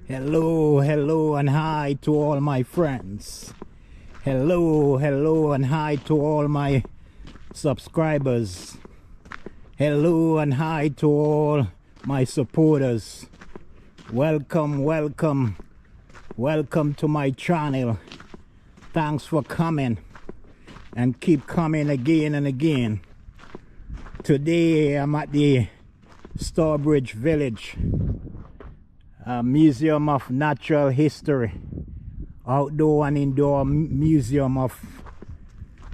Hello, hello, and hi to all my friends. Hello, hello, and hi to all my subscribers. Hello, and hi to all my supporters. Welcome, welcome, welcome to my channel. Thanks for coming and keep coming again and again. Today I'm at the Sturbridge Village, a museum of natural history, outdoor and indoor museum of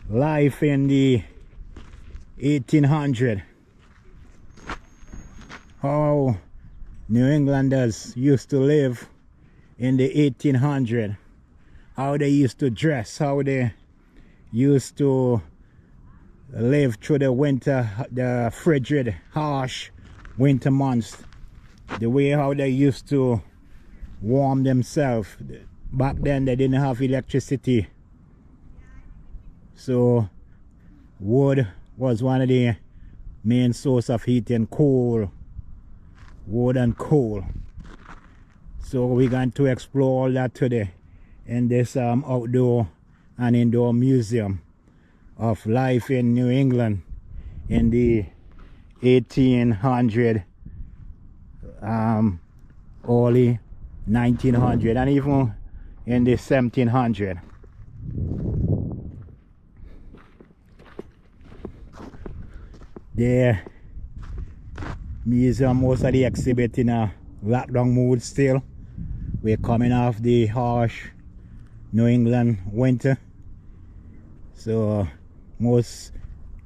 life in the 1800s. How New Englanders used to live in the 1800s, how they used to dress, how they used to live through the winter, the frigid, harsh winter months, the way how they used to warm themselves. Back then they didn't have electricity, so wood was one of the main source of heating. Coal, wood and coal. So we're going to explore all that today in this outdoor and indoor museum of life in New England in the 1800s, early 1900s, and even in the 1700s. The museum, most of the exhibit in a lockdown mood still. We're coming off the harsh New England winter, so most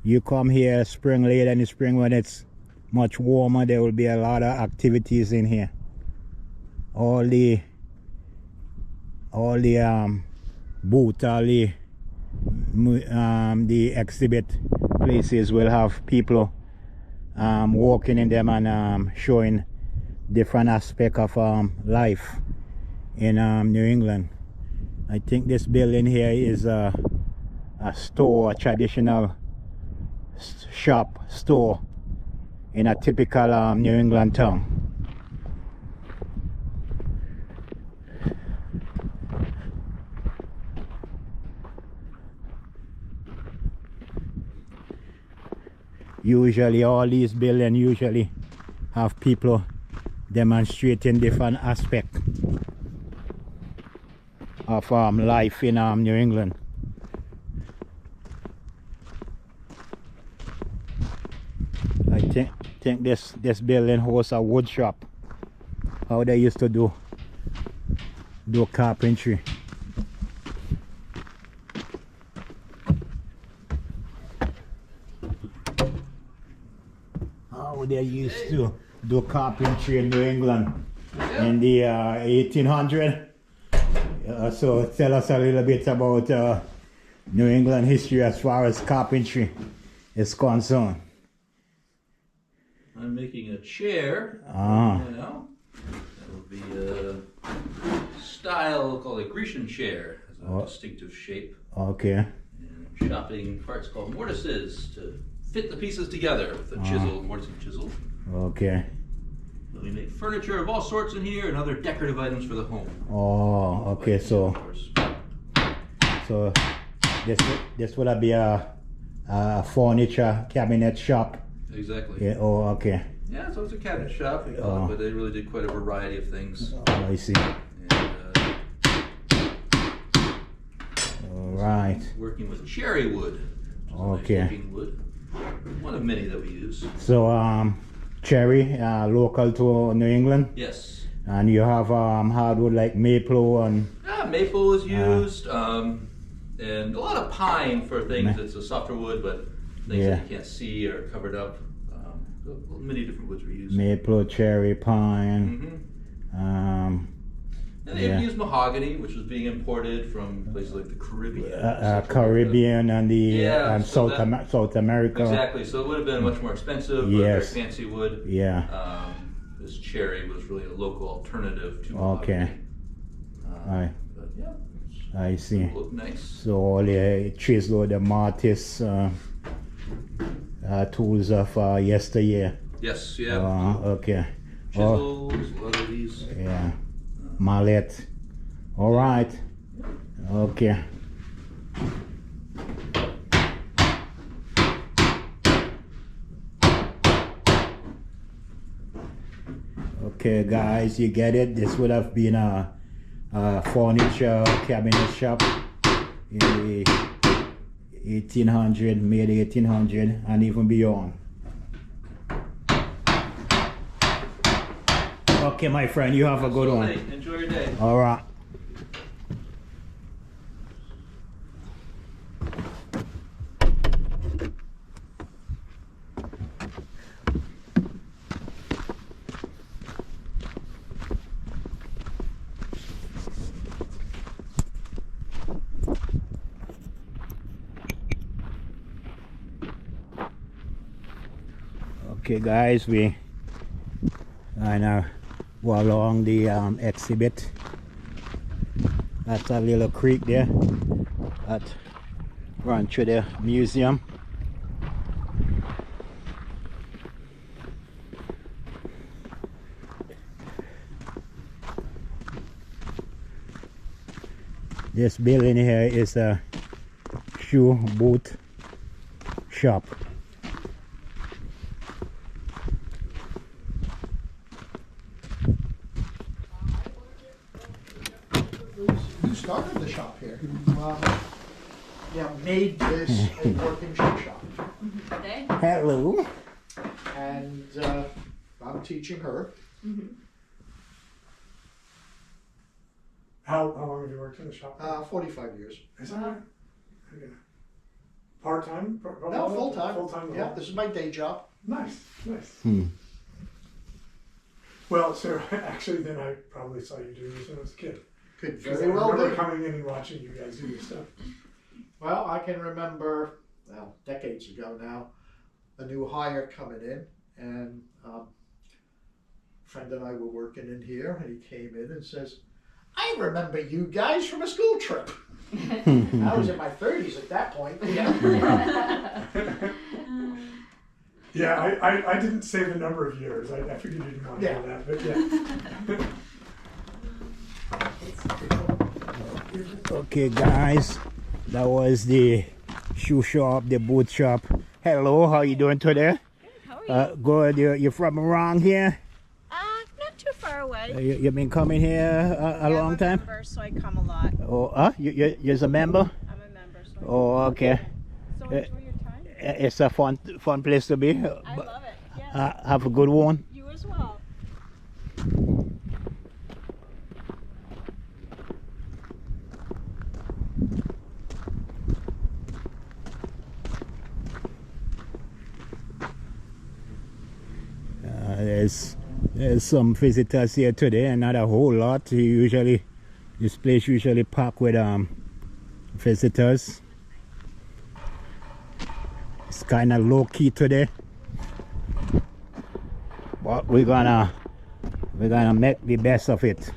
you come here spring, late in the spring when it's much warmer, there will be a lot of activities in here. All the booth, all the exhibit places will have people walking in them and showing different aspects of life in New England. I think this building here is a store, a traditional shop store in a typical New England town. Usually all these buildings usually have people demonstrating different aspects of life in New England. I think this building hosts a wood shop. How they used to do carpentry. How they used to do carpentry in New England in the 1800s. So tell us a little bit about New England history as far as carpentry is concerned. I'm making a chair. You know, that will be a style called a Grecian chair. It's a distinctive shape. Okay. And chopping parts called mortises to fit the pieces together with a chisel, mortise and chisel. Okay. So we make furniture of all sorts in here and other decorative items for the home. Oh, okay. So this would be a furniture cabinet shop. Exactly. Yeah. Oh, okay. Yeah, so it's a cabinet shop, but they really did quite a variety of things. Oh, I see. And, all right. Working with cherry wood. Okay. Nice looking wood. One of many that we use. So cherry, local to New England. Yes. And you have hardwood like maple and. Maple is used, and a lot of pine for things. It's a softer wood, but things that you can't see are covered up. Many different woods are used. Maple, cherry, pine. And they even use mahogany, which was being imported from places like the Caribbean. Caribbean and and South America. Exactly. So it would have been much more expensive, but very fancy wood. Yeah. This cherry was really a local alternative to mahogany. But yeah. I see. It looked nice. So all the chisel, the mortise tools of yesteryear. Yes. Yeah. Okay. Chisels, a lot of these. Yeah. mallet. All right. Okay. Okay, guys, you get it. This would have been a furniture cabinet shop in the 1800, mid 1800, and even beyond. Okay, my friend, you have a good one. Enjoy your day. All right. Okay, guys, we now go along the exhibit. That's a little creek there that run through the museum. This building here is a shoe boot shop. You started the shop here. Yeah, made this a working shoe shop. Hello. And I'm teaching her. How long have you worked in the shop? 45 years. Is that right? Okay. Part-time? No, full-time. Full-time. Yeah, this is my day job. Nice, nice. Hmm. Well, so actually then I probably saw you doing this when I was a kid. Could 'Cause very I well remember be. coming in and watching you guys do your stuff. Well, I can remember, well, decades ago now, a new hire coming in, and a friend and I were working in here, and he came in and says, I remember you guys from a school trip. I was in my 30s at that point. Yeah, I didn't say the number of years. I figured you didn't want to Yeah. do that, but yeah. Okay, guys, that was the shoe shop, the boot shop. Hello, how you doing today? How are you? Good. You're from around here? Not too far away. You've been coming here a long I'm a time? member, so I come a lot. Oh, you're a member? I'm a member, so I Oh, okay. So enjoy your time. It's a fun place to be. I love it. Yes. Have a good one. You as well. There's some visitors here today, and not a whole lot. Usually, this place usually packed with visitors. It's kind of low key today, but we're gonna make the best of it.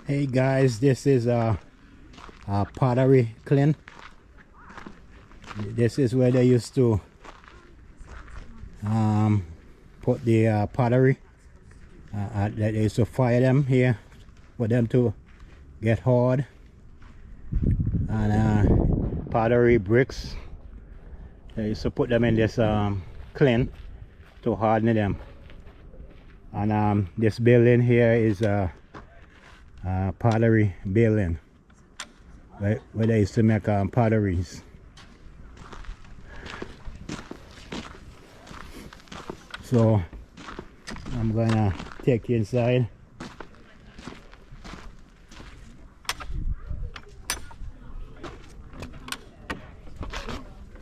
Hey guys, this is a pottery kiln. This is where they used to put the pottery. They used to fire them here for them to get hard. And pottery bricks, they used to put them in this kiln to harden them. And this building here is a pottery building where they used to make potteries. So I'm gonna take you inside.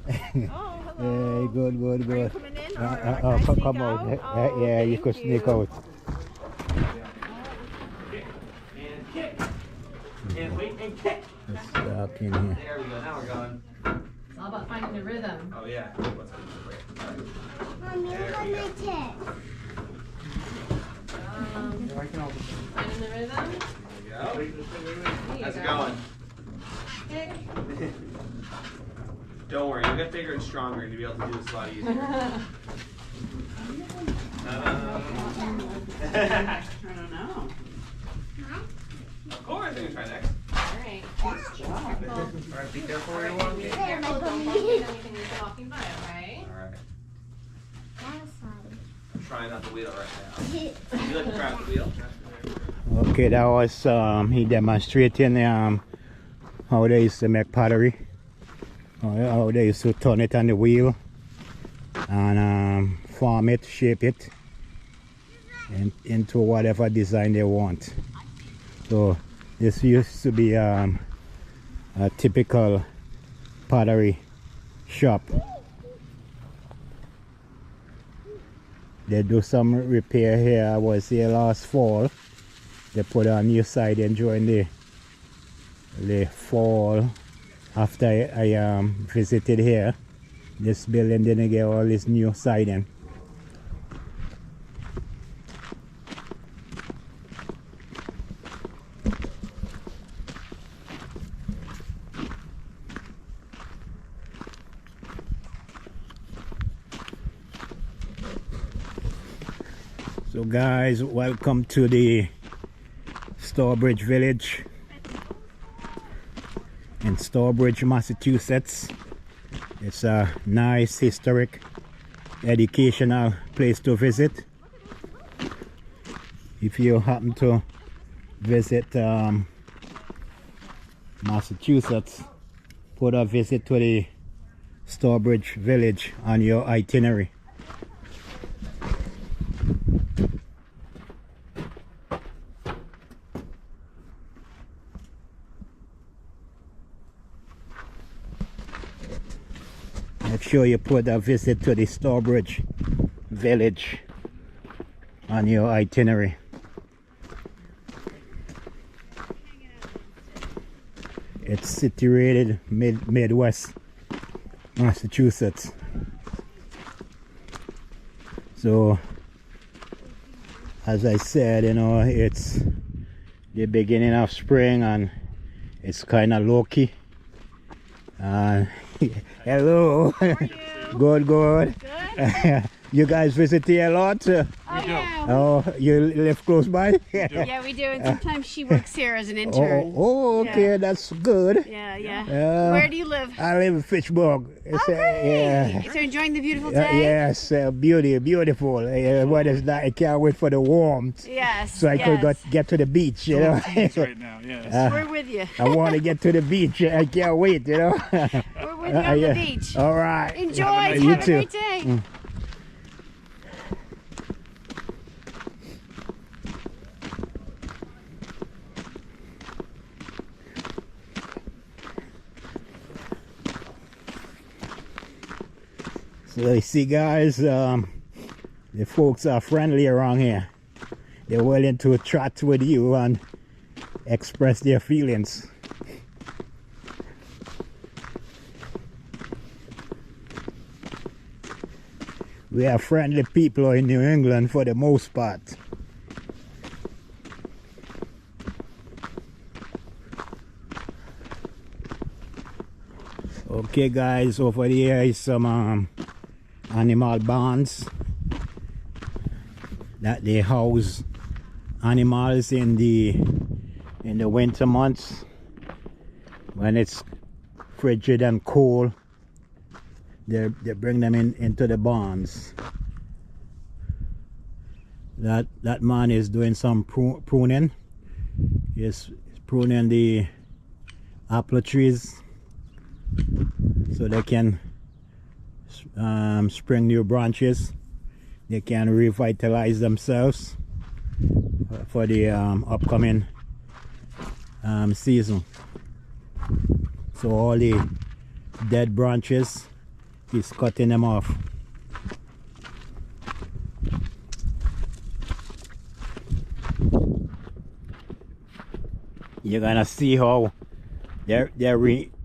Oh, hello. Hey, good. Are you coming in? Or can I sneak Come out? out. Oh, Yeah, you thank could sneak out. And kick. And wait and kick. Let's walk in here. There we go. Now we're going. It's all about finding the rhythm. Oh yeah. What's up? Mommy, look at my tip. Finding the rhythm. There we go. There you How's it go. going? Kick. Don't worry, you'll get bigger and stronger and you'll be able to do this a lot easier. I don't know. Of course, I'm gonna try next. Alright. Nice job. Alright, be careful where you're walking. Be careful, don't bump into anything as you're walking by, alright? Alright. Outside. I'm trying not to wheel right now. You like to try not to wheel? Okay, that was he demonstrating how they used to make pottery. How they used to turn it on the wheel and form it, shape it into whatever design they want. So this used to be a typical pottery shop. They do some repair here. I was here last fall. They put a new siding during the fall. After I visited here, this building didn't get all this new siding. So guys, welcome to the Sturbridge village in Sturbridge, Massachusetts. It's a nice historic educational place to visit. If you happen to visit Massachusetts, put a visit to the Sturbridge village on your itinerary. Make sure you put a visit to the Sturbridge village on your itinerary. It's situated Midwest Massachusetts. So as I said, you know, it's the beginning of spring and it's kind of low-key. Hello. How are you? Good. Good? You guys visit here a lot? Oh, yeah. Oh, you live close by? Yeah, we do. And sometimes she works here as an intern. Oh, okay, Yeah. that's good. Yeah. Where do you live? I live in Fitchburg. It's, yeah. So enjoying the beautiful day? Yes, beautiful. Weather's nice. I can't wait for the warmth. Yes. So I could get to the beach, you know. right now, yes. We're with you. I want to get to the beach. I can't wait, you know. We're with you on Yeah. the beach. All right. Enjoy. You Have a too. great day. So you see guys, the folks are friendly around here. They're willing to chat with you and express their feelings. We are friendly people in New England for the most part. Okay guys, over here is some animal barns that they house animals in the winter months when it's frigid and cold. They bring them into the barns. That man is doing some pruning. He's pruning the apple trees so they can spring new branches. They can revitalize themselves for the upcoming season. So all the dead branches, he's cutting them off. You're gonna see how they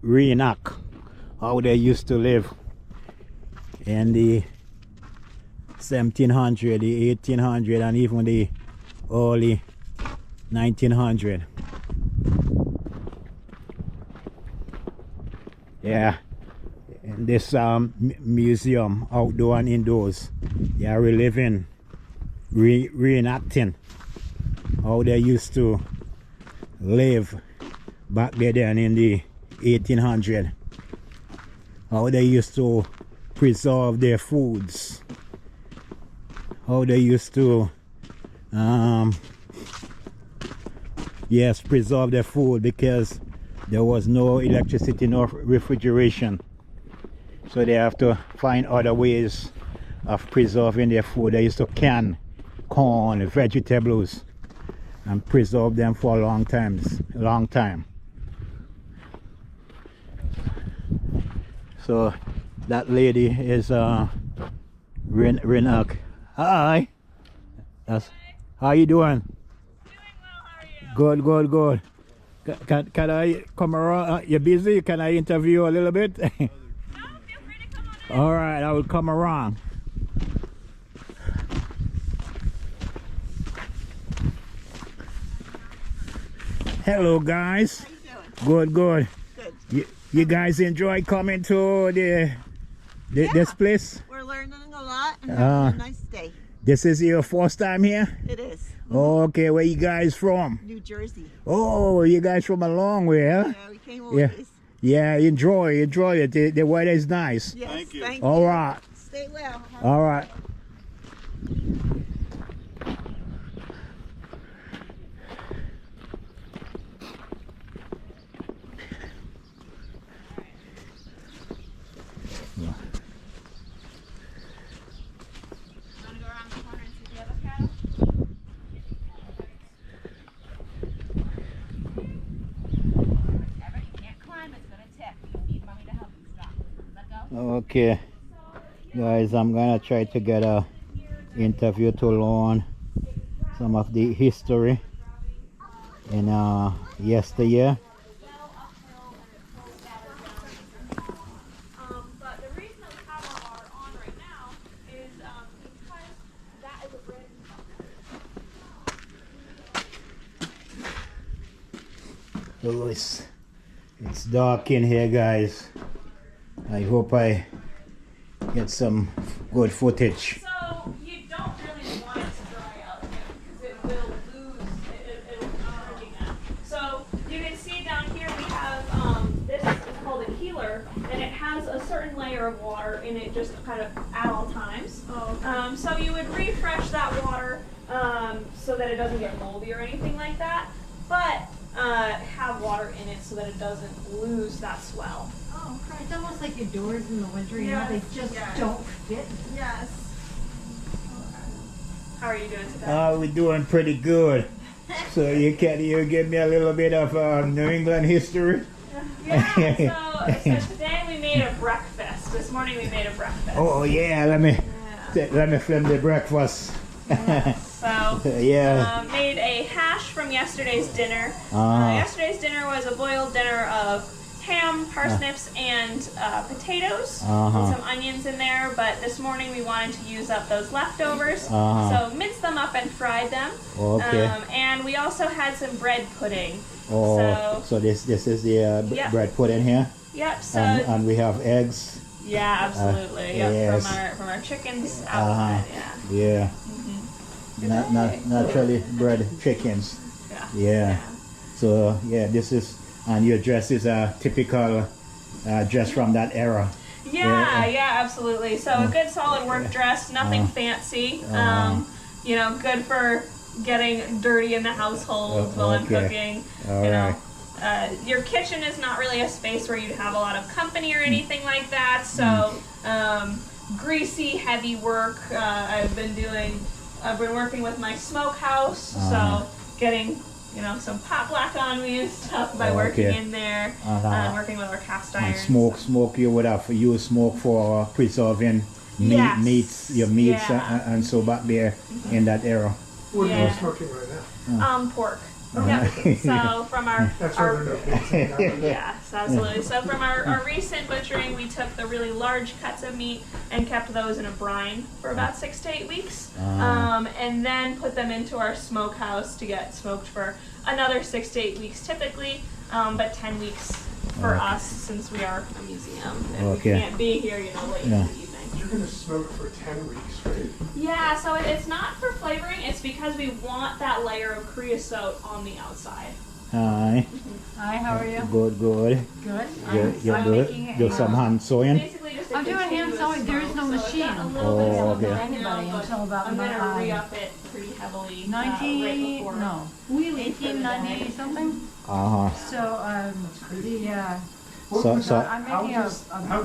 reenact how they used to live in the 1700, the 1800, and even the early 1900. Yeah, in this museum, outdoor and indoors, they are reliving, reenacting how they used to live back then in the 1800s. How they used to preserve their foods. How they used to yes, preserve their food, because there was no electricity, no refrigeration, so they have to find other ways of preserving their food. They used to can corn, vegetables, and preserve them for a long time. So that lady is Renak. Hi. How you doing? Good. Can I come around? You're busy? Can I interview a little bit? No, feel free to come on in. All right, I will come around. Hello, guys. How you doing? Good. Good. You guys enjoy coming to this place? We're learning a lot and having a nice day. This is your first time here? It is. Okay, where you guys from? New Jersey. Oh, you guys from a long way, huh? Yeah, we came over this. Yeah, enjoy it. The weather is nice. Yes, thank you. All right. Stay well. All right. Okay, guys, I'm gonna try to get a interview to learn some of the history in yesteryear. But the reason that we have our on right now is because that is a brand. Oh, it's dark in here, guys. I hope I get some good footage. So you don't really want it to dry out yet because it will lose. It'll keep drinking that. So you can see down here we have this is called a keeler, and it has a certain layer of water in it, just kind of at all times. Oh. So you would refresh that water so that it doesn't get moldy or anything like that, but have water in it so that it doesn't lose that swell. Oh, okay. It's almost like your doors in the winter, you know, they just don't fit. Yes. How are you doing today? We're doing pretty good. So you give me a little bit of New England history? Yeah, so today we made a breakfast. This morning we made a breakfast. Oh yeah, let me film the breakfast. So made a hash from yesterday's dinner. Yesterday's dinner was a boiled dinner of ham, parsnips, and potatoes, and some onions in there, but this morning we wanted to use up those leftovers, so minced them up and fried them. And we also had some bread pudding. So this is the bread pudding here? Yep. So and we have eggs. yeah, absolutely. Yep. Yes. From our chickens outside. Yeah. Yeah. Mm-hmm. Not naturally bred chickens. Yeah. So yeah, this is, and your dress is a typical dress from that era. Yeah, absolutely. So a good solid work dress, nothing fancy. You know, good for getting dirty in the household while I'm cooking. All you right. know, your kitchen is not really a space where you'd have a lot of company or anything like that. So greasy, heavy work. I've been working with my smokehouse, so getting some pot black on me and stuff by working in there, working with our cast iron. And smoke, you would have used smoke for preserving meats, your meats, and so back there in that era. What are you smoking right now? Pork. Yep. So from our yes, absolutely. So from our recent butchering, we took the really large cuts of meat and kept those in a brine for about 6 to 8 weeks, and then put them into our smokehouse to get smoked for another 6 to 8 weeks typically, but 10 weeks for us since we are a museum and we can't be here, late in the evening. You're going to smoke for 10 weeks, right? Yeah, so it's not for flavoring, it's because we want that layer of creosote on the outside. Hi. Hi, how are you? Good. Good. You're I'm good. making Do some hand sewing. Basically just I'm doing hand sewing. There is no machine. Oh, okay. For anybody until about I'm going to re-up it pretty heavily. 1890 something. So I'm making a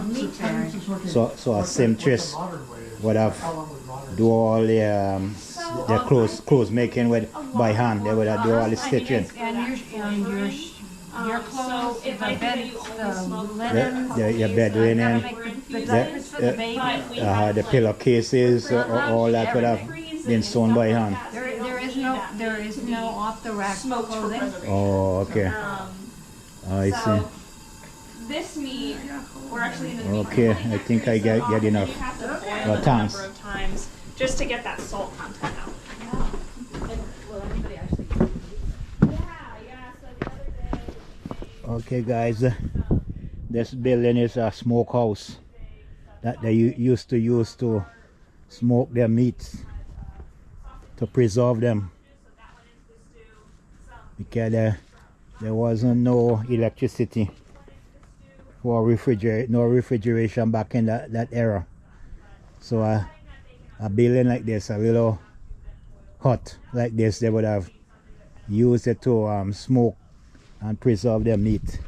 meat pairing. So a seamstress would have do all the clothes making by hand. They would have do all the stitching. And your clothes, the bed, the linen, your bed linen, the pillowcases, all that would have been sewn by hand. There is no off the rack clothing. Oh, okay. I see. This meat, we're actually in the meat. Okay, I think I get enough. You have to boil it a number of times just to get that salt content out. Okay, guys, this building is a smokehouse that they used to use to smoke their meats, to preserve them, because there wasn't no electricity for refrigeration back in that era. So a building like this, a little hut like this, they would have used it to smoke and preserve their meat.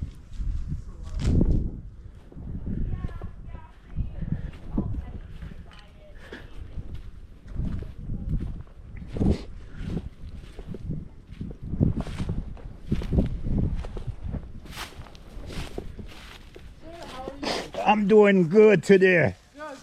I'm doing good today. Good.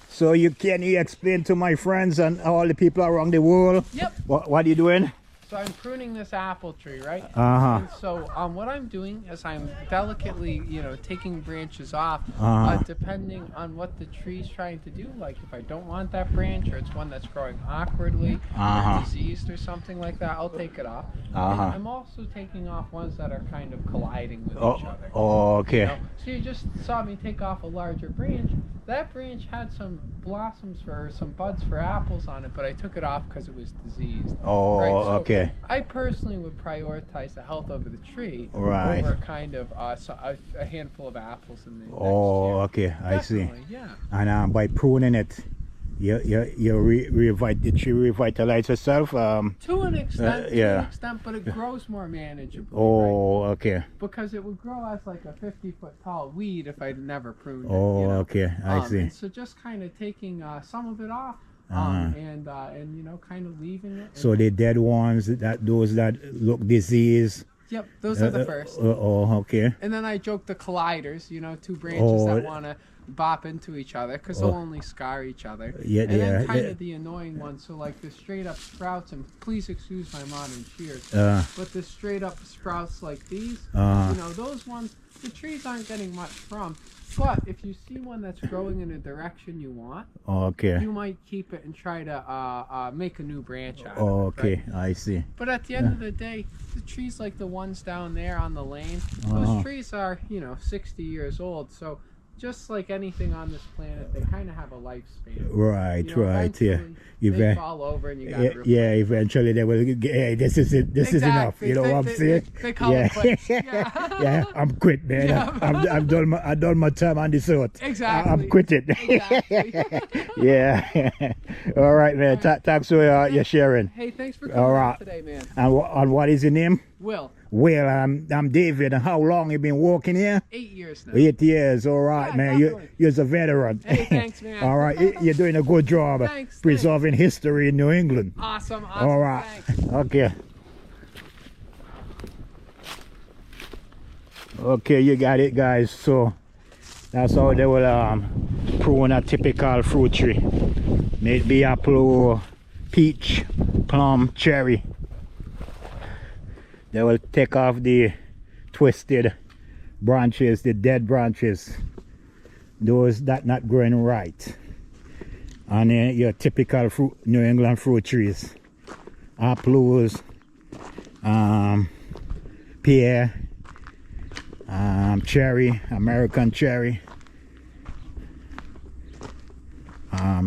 So you explain to my friends and all the people around the world? Yep. What are you doing? So I'm pruning this apple tree, right? Uh-huh. And so what I'm doing is I'm delicately, taking branches off, depending on what the tree's trying to do. Like if I don't want that branch, or it's one that's growing awkwardly, or diseased or something like that, I'll take it off. And I'm also taking off ones that are kind of colliding with each other. Oh, okay. So you just saw me take off a larger branch. That branch had some blossoms or some buds for apples on it, but I took it off because it was diseased. Oh, right? So okay. I personally would prioritize the health over the tree over kind of a handful of apples in the next year. Okay, I see. Yeah. And by pruning it, you the tree revitalize itself. To an extent, but it grows more manageable. Oh, right? Okay. Because it would grow as like a 50-foot tall weed if I'd never pruned it. Oh, okay, I see. So just kind of taking some of it off. And kind of leaving it. So the dead ones, those that look diseased. Yep, those are the first. Okay. And then I joke the colliders, two branches that want to bop into each other because they'll only scar each other. Yeah, and then kind of the annoying ones, so like the straight up sprouts, and please excuse my modern cheers, but the straight up sprouts like these, those ones, the trees aren't getting much from. But if you see one that's growing in a direction you want, Okay. you might keep it and try to make a new branch out of it. Okay, Right? I see. But at the end of the day, the trees like the ones down there on the lane, those trees are, 60 years old. So just like anything on this planet, they kind of have a lifespan. Right, right, yeah. They fall over and you got to yeah, eventually they will. Hey, this is it. This is enough. You know what I'm saying? They call it quits. Yeah. Yeah, I'm quit, man. Yeah. I'm done. I done my time on this earth. Exactly. I'm quitting. Exactly. Yeah. All right, man. Thanks for your sharing. Hey, thanks for coming out today, man. And what is your name? Will. Well, I'm David. And how long you been working here? 8 years now. 8 years. All right, Yeah, man. definitely. You're a veteran. Hey, thanks, man. All right, you're doing a good job Thanks, preserving history in New England. Awesome. All right. Thanks. Okay. Okay, you got it, guys. So that's how they will prune a typical fruit tree. Maybe apple, peach, plum, cherry. They will take off the twisted branches, the dead branches, those that not growing right. And your typical fruit, New England fruit trees, apples, pear, cherry, American cherry,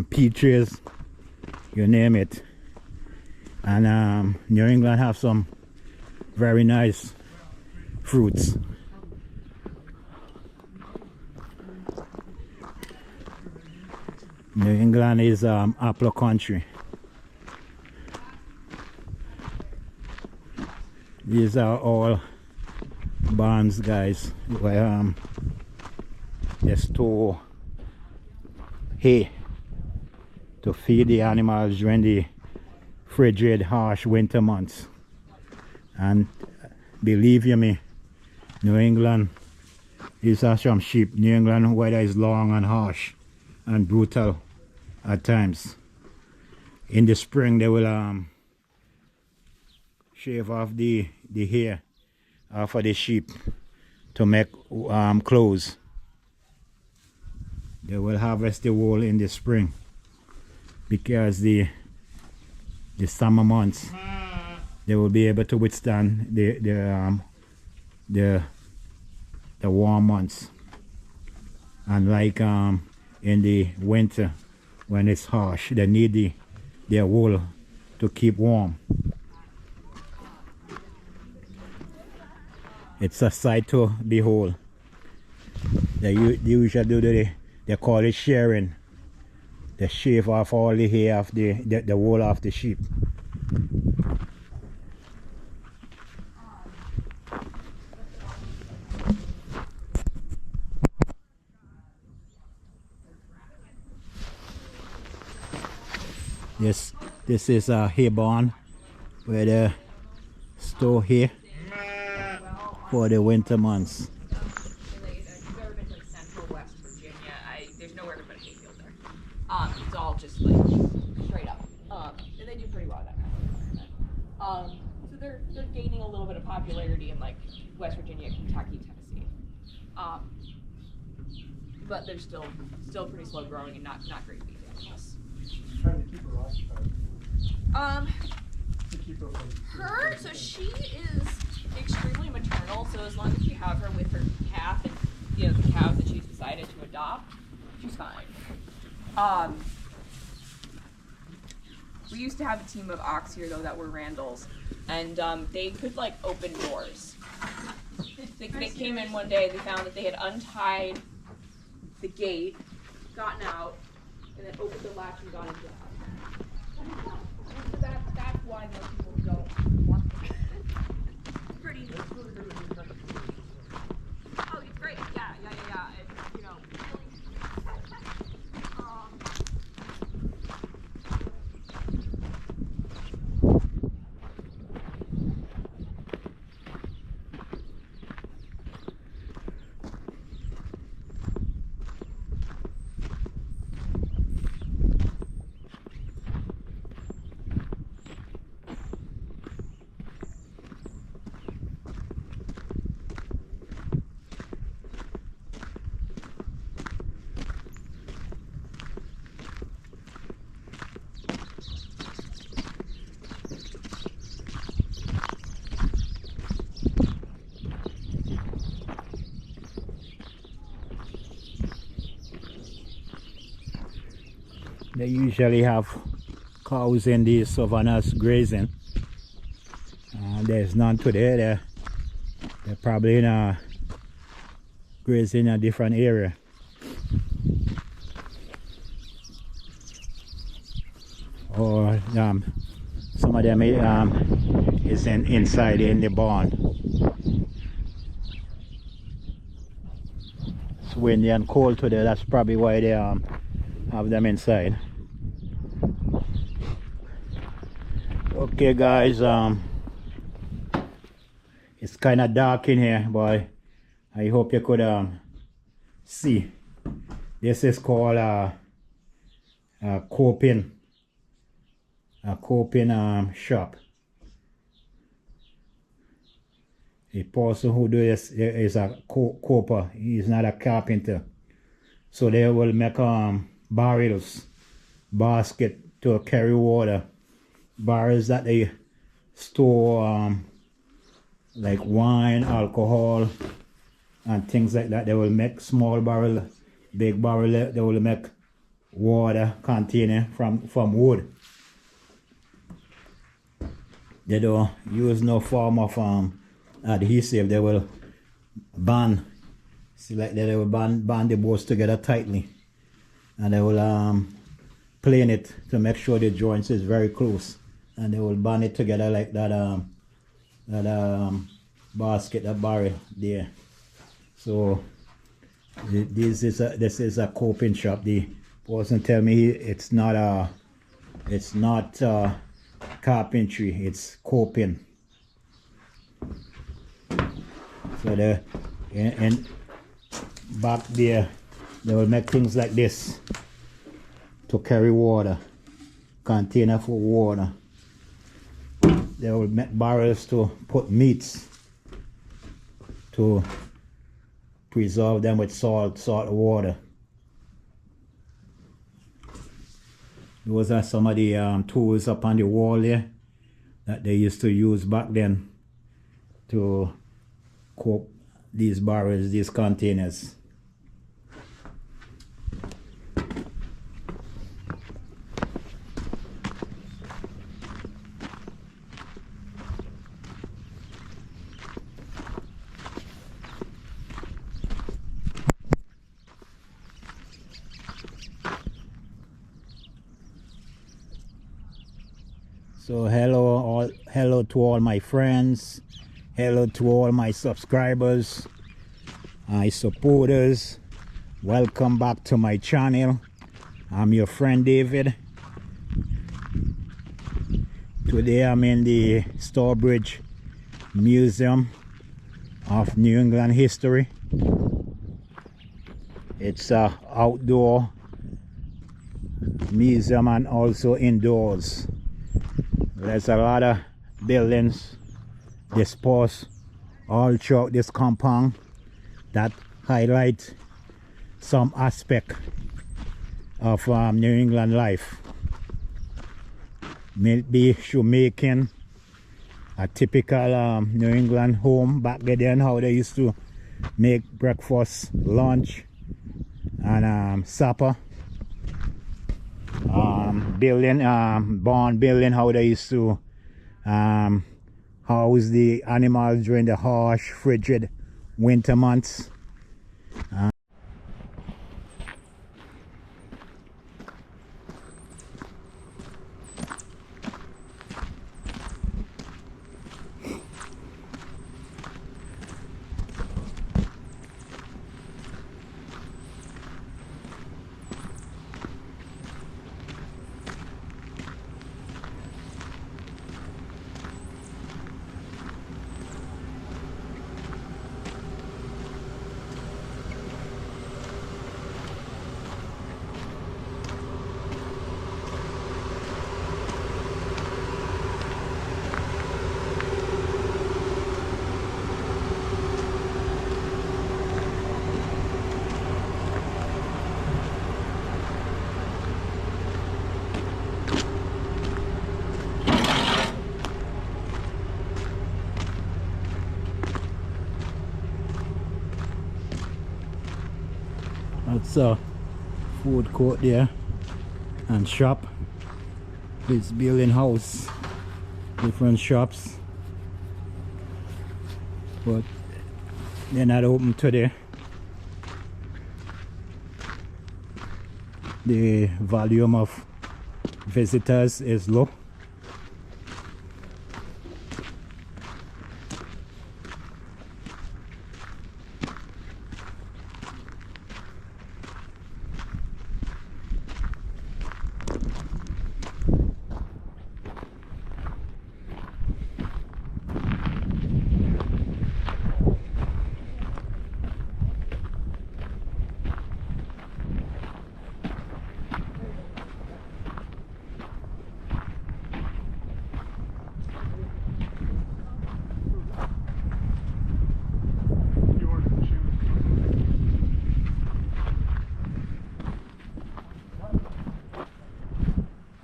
peaches, you name it. And New England have some very nice fruits. New England is apple country. These are all barns, guys, where they store hay to feed the animals during the frigid, harsh winter months. And believe you me, New England is some sheep. New England weather is long and harsh and brutal at times. In the spring they will shave off the hair off of the sheep to make clothes. They will harvest the wool in the spring because the summer months they will be able to withstand the warm months. And like in the winter when it's harsh, they need their wool to keep warm. It's a sight to behold. They usually do they call it shearing. They shave off all the hair of the wool of the sheep. This is a hay barn where they store hay for the winter months. Central West Virginia. There's nowhere to put a hayfield there. It's all just like straight up. And they do pretty well in that kind of environment. So they're gaining a little bit of popularity in like West Virginia, Kentucky, Tennessee. But they're still pretty slow growing and not great beef animals. Trying to keep her occupied. To keep her from So she is extremely maternal, so as long as you have her with her calf and the cows that she's decided to adopt, she's fine. We used to have a team of ox here though that were Randalls, and they could like open doors. They came in one day, they found that they had untied the gate, gotten out, and then opened the latch and gone into the house. So that's why most people don't want them. Pretty. Oh, it's great. Yeah. It's, really. They usually have cows in these savannas grazing. There's none today. They're probably in a grazing in a different area. Or some of them is inside in the barn. It's windy and cold today. That's probably why they have them inside. Okay, guys. It's kind of dark in here, but I hope you could see. This is called a coping shop. The person who does this is a coper. He's not a carpenter. So they will make barrels, basket to carry water, barrels that they store like wine, alcohol, and things like that. They will make small barrel, big barrel. They will make water container from wood. They don't use no form of adhesive. They will band, see, like they will band the boards together tightly, and they will plane it to make sure the joints is very close, and they will band it together like that basket, that barrel there. So this is a coping shop. The person tell me it's not carpentry, it's coping. So and back there they will make things like this to carry water, container for water. They will make barrels to put meats, to preserve them with salt water. Those are some of the tools up on the wall there that they used to use back then to cope these barrels, these containers. So hello to all my friends, hello to all my subscribers, my supporters. Welcome back to my channel. I'm your friend David. Today I'm in the Sturbridge Museum of New England History. It's an outdoor museum and also indoors. There's a lot of buildings disposed all throughout this compound that highlight some aspect of New England life. Maybe shoemaking, a typical New England home back then, how they used to make breakfast, lunch, and supper. Barn building, how they used to house the animals during the harsh, frigid winter months. That's a food court there. and shop. It's building house, different shops, but they're not open today. The volume of visitors is low.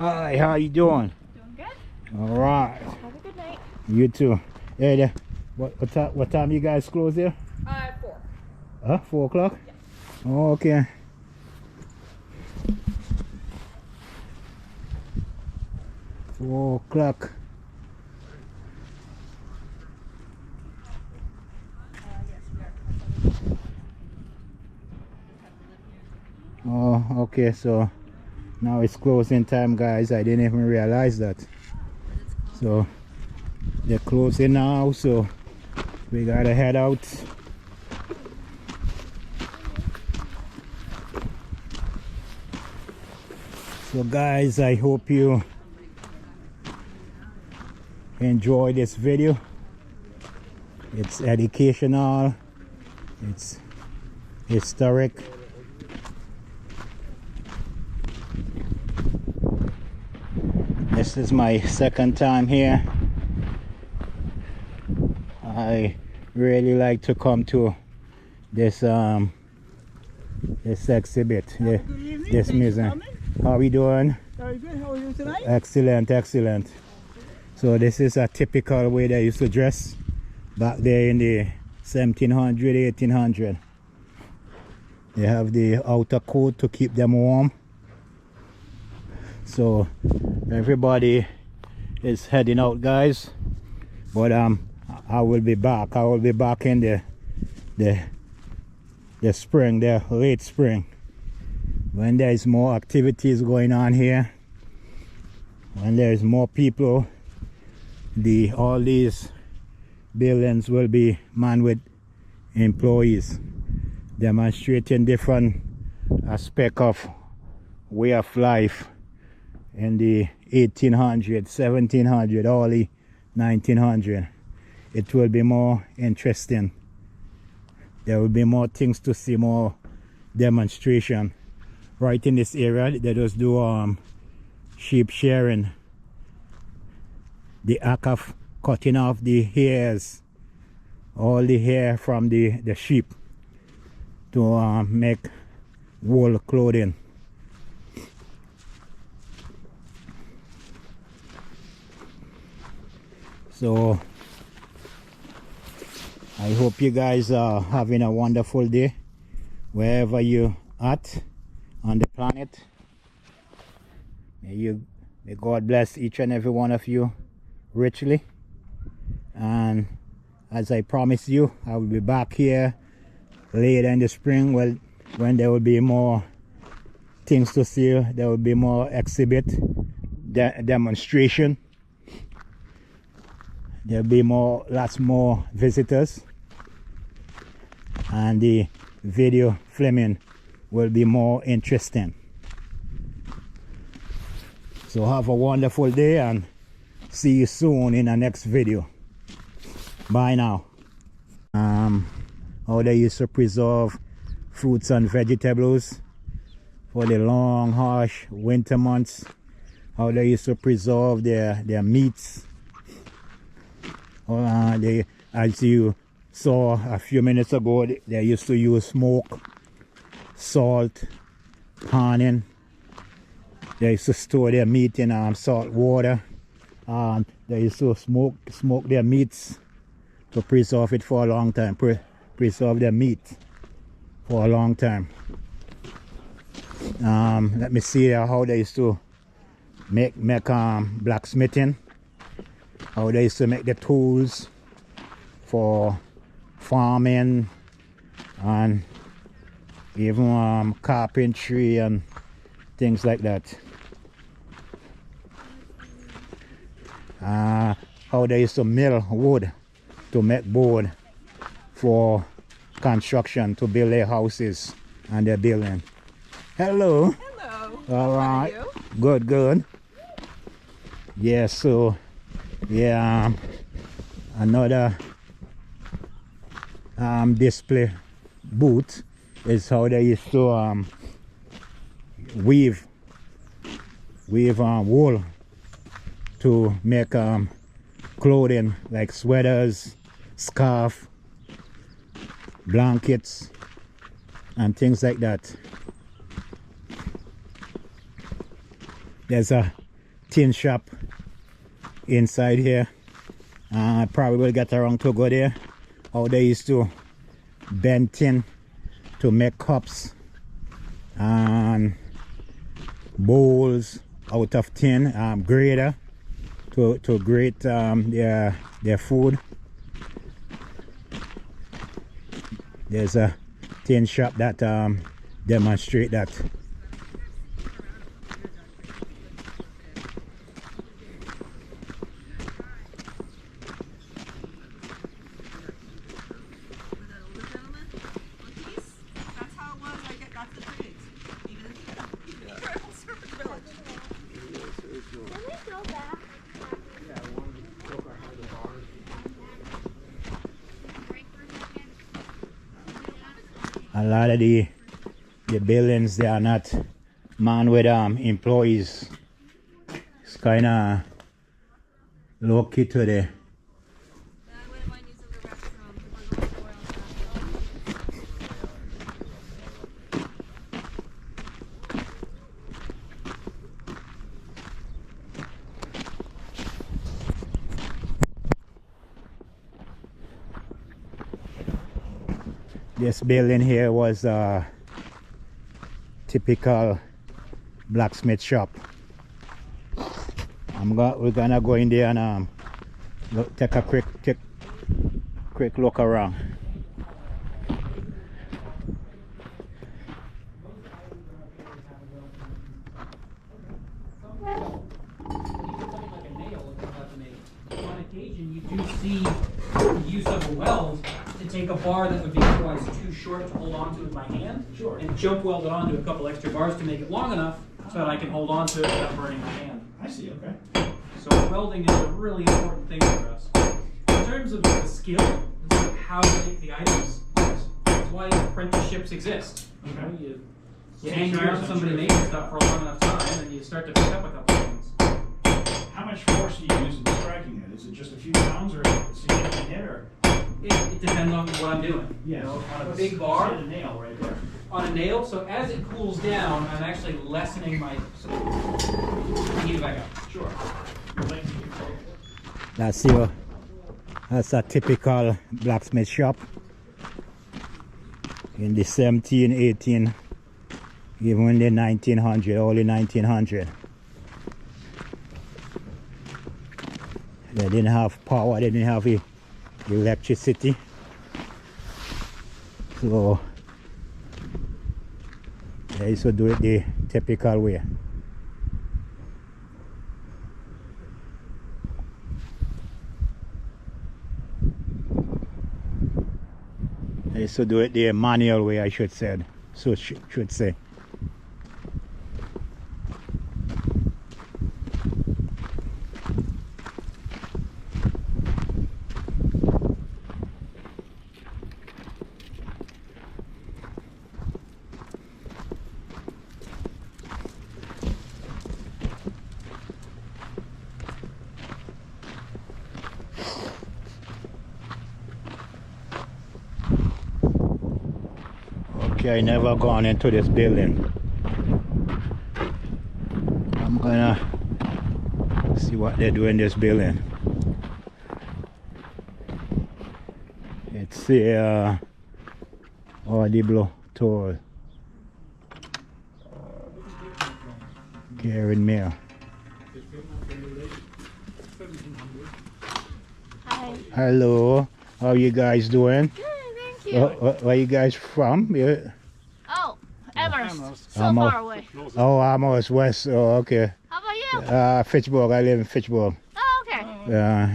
Hi, how you doing? Doing good. All right. Have a good night. You too. Hey, what time you guys close here? 4. Huh? 4 o'clock? Yeah. Oh, okay. $4. Oh, okay, so now it's closing time, guys. I didn't even realize that. So they're closing now, so we gotta head out. So guys, I hope you enjoy this video. It's educational, it's historic. This is my second time here. I really like to come to this this exhibit, this museum. How are we doing? Very good. How are you tonight? Excellent, excellent. So this is a typical way they used to dress back there in the 1700, 1800. They have the outer coat to keep them warm. So everybody is heading out, guys, but I will be back. I will be back in the spring, the late spring, when there is more activities going on here, when there is more people. All these buildings will be manned with employees demonstrating different aspects of way of life in the 1800, 1700, early 1900. It will be more interesting. There will be more things to see, more demonstration. Right in this area, they just do sheep shearing. The act of cutting off the hairs, all the hair from the sheep, to make wool clothing. So I hope you guys are having a wonderful day wherever you're at on the planet. May God bless each and every one of you richly. And as I promised you, I will be back here later in the spring, well, when there will be more things to see. There will be more exhibit, demonstration. There'll be lots more visitors, and the video filming will be more interesting. So have a wonderful day and see you soon in the next video. Bye now. How they used to preserve fruits and vegetables for the long harsh winter months. How they used to preserve their meats. As you saw a few minutes ago, they used to use smoke, salt, panning. They used to store their meat in salt water. They used to smoke their meats to preserve it for a long time. Preserve their meat for a long time. Let me see how they used to make blacksmithing, how they used to make the tools for farming and even carpentry and things like that. How they used to mill wood to make board for construction, to build their houses and their building. Hello. Hello. All right. How are you? Good, good. Yeah, so yeah, another display booth is how they used to weave wool to make clothing like sweaters, scarf, blankets and things like that. There's a tin shop inside here. I probably will get around to go there. How they used to bend tin to make cups and bowls out of tin, grater to grate their food. There's a tin shop that demonstrate that. That's how it was. I got the pigs. Even in Sturbridge Village. Can we go back? A lot of the buildings, they are not manned with employees. It's kind of low key to the This building here was a typical blacksmith shop. We're gonna go in there and take a quick look around. On occasion, you do see the use of a weld to take a bar that would be otherwise too short to hold onto with my hand, and jump weld it onto a couple extra bars to make it long enough so that I can hold onto it without burning my hand. I see, okay. So welding is a really important thing for us. In terms of the skill, in terms of how to make the items, that's why apprenticeships exist. You know, you hang around somebody making stuff for a long enough time, and you start to pick up a couple things. How much force do you use in striking it? Is it just a few pounds or a significant hit, or? It depends on what I'm doing. Yeah, You know, so on a big bar, hit a nail right there. on a nail, so as it cools down, I'm actually lessening my, so, heat it back up. Sure. That's a typical blacksmith shop in the 17, 18, even in the 1900, early 1900. They didn't have power, they didn't have electricity. So they used to do it the typical way. They used to do it the manual way, I should say. So should say. Okay, I never gone into this building. I'm gonna see what they do in this building. It's the Audible tour. Karen Mill. Hi. Hello. How you guys doing? Good, thank you. Where you guys from? Yeah. Oh, Amherst. So Almost. far away. Oh, Amos West. Oh, okay. How about you? Fitchburg. I live in Fitchburg. Oh, okay.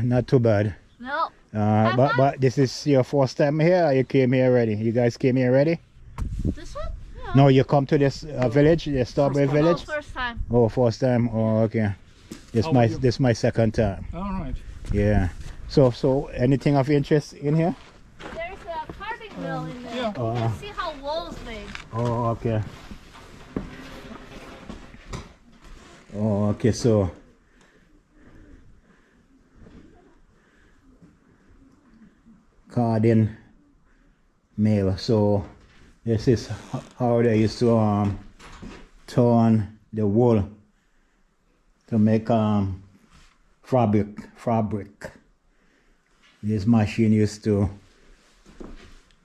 Not too bad. No. But this is your first time here, or you came here already? You guys came here already? This one? Yeah. No, you come to this village, the Sturbridge village? Oh, first time. Oh, first time. Oh, okay. This my second time. All right. Yeah. So anything of interest in here? There's a carving mill in there. yeah. You can see how wool's made. Oh, okay. Oh, okay. So carding mill. So this is how they used to turn the wool to make fabric. This machine used to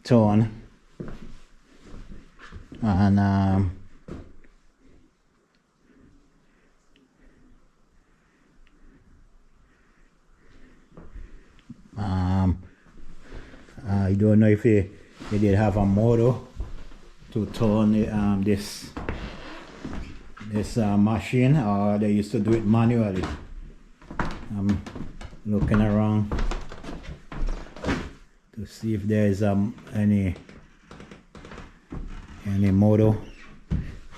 turn and I don't know if they did have a motor to turn this machine, or they used to do it manually. I'm looking around to see if there is any motor.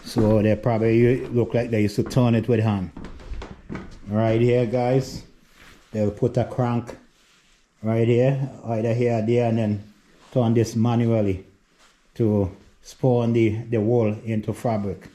So they probably look like they used to turn it with hand. Right here, guys, they'll put a crank right here, either here or there, and then turn this manually to spawn the wool into fabric.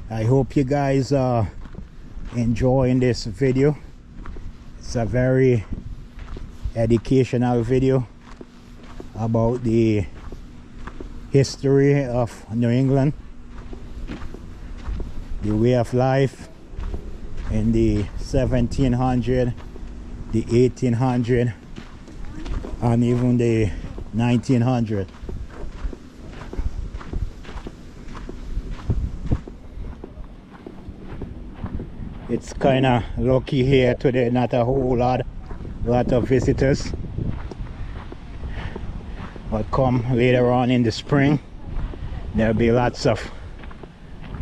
I hope you guys are enjoying this video. It's a very educational video about the history of New England, the way of life in the 1700, the 1800, and even the 1900. It's kind of lucky here today, not a whole lot of visitors, but come later on in the spring there'll be lots of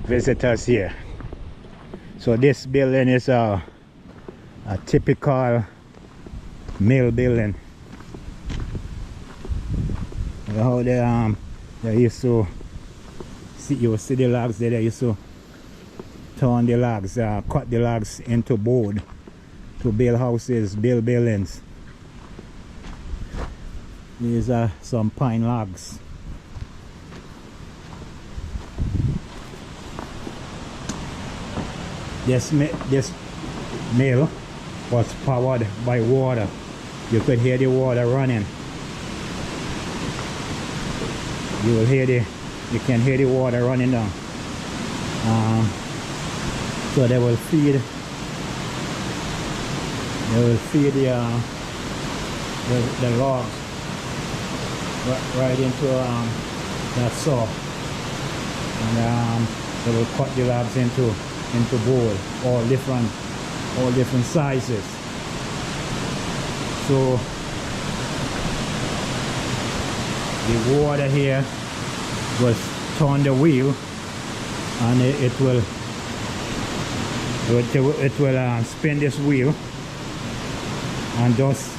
visitors here. So this building is a typical mill building. How they used to see, you see the logs there, they used to turn the logs, cut the logs into board to build houses, build buildings. These are some pine logs. This mill was powered by water. You could hear the water running. You can hear the water running down. So they will feed the logs right into that saw, and they will cut the logs into board, all different sizes. So the water here was turn the wheel, and it will spin this wheel and just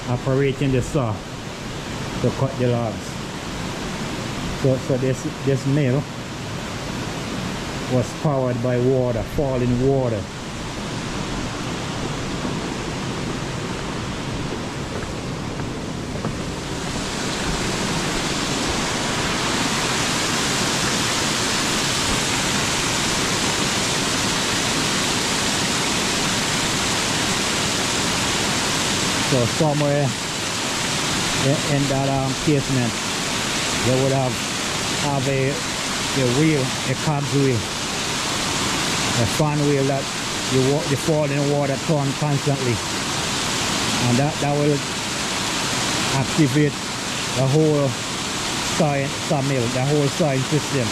operating the saw to cut the logs. So this mill was powered by water, falling water. So somewhere in that casement, they would have a wheel, a cogs wheel, a fan wheel that the falling water turn constantly, and that will activate the whole sawmill, the whole sawing system,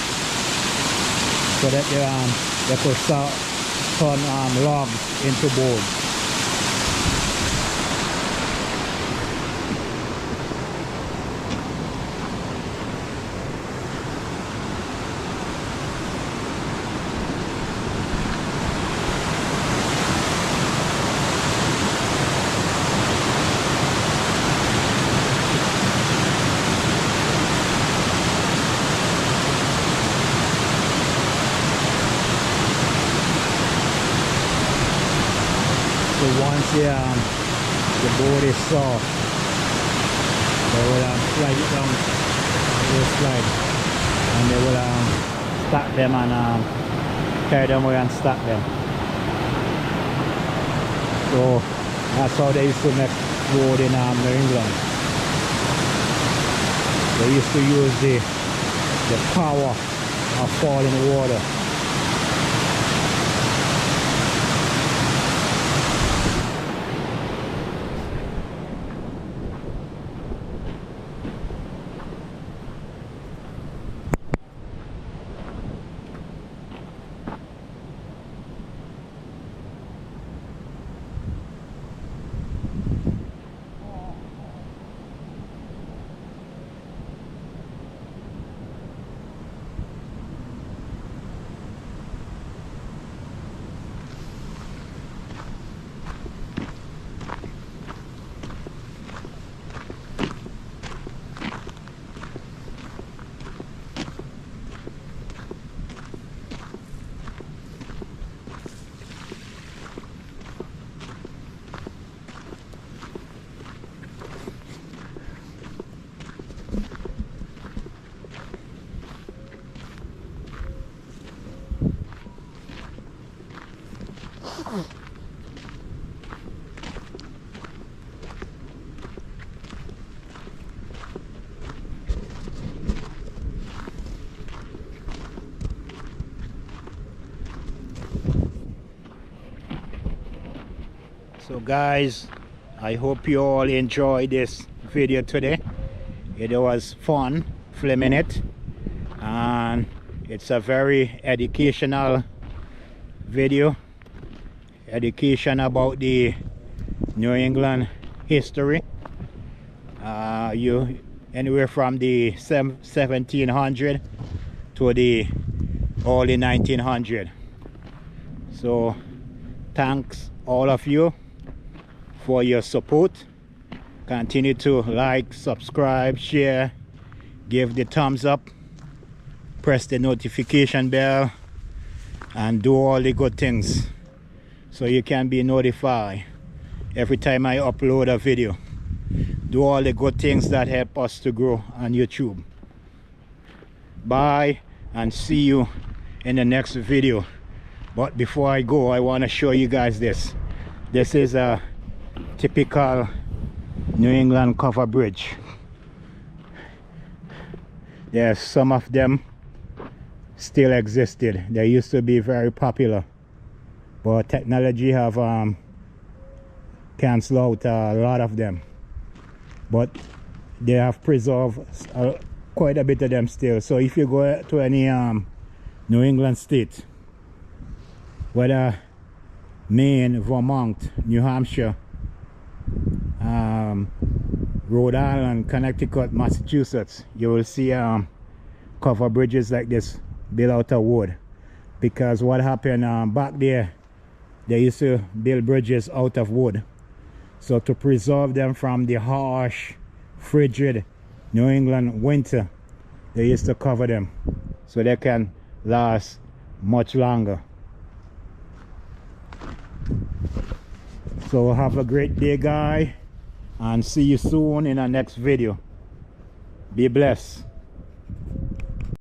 so that they could start turn logs into boards. So once the board is soft, they will slide it down, they will slide, and they will stack them and carry them away and stack them. So that's how they used to make board in New England. They used to use the power of falling water. So guys, I hope you all enjoyed this video today. It was fun filming it, and it's a very educational video, education about the New England history, anywhere from the 1700 to the early 1900. So thanks all of you for your support. Continue to like, subscribe, share, give the thumbs up, press the notification bell, and do all the good things so you can be notified every time I upload a video. Do all the good things that help us to grow on YouTube. Bye, and see you in the next video. But before I go, I want to show you guys this. This is a typical New England cover bridge. There's some of them still existed. They used to be very popular, but technology have canceled out a lot of them, but they have preserved quite a bit of them still. So if you go to any New England state, whether Maine, Vermont, New Hampshire, Rhode Island, Connecticut, Massachusetts, you will see cover bridges like this built out of wood. Because what happened back there, they used to build bridges out of wood, so to preserve them from the harsh, frigid New England winter, they used to cover them so they can last much longer. So have a great day, guy, and see you soon in our next video. Be blessed.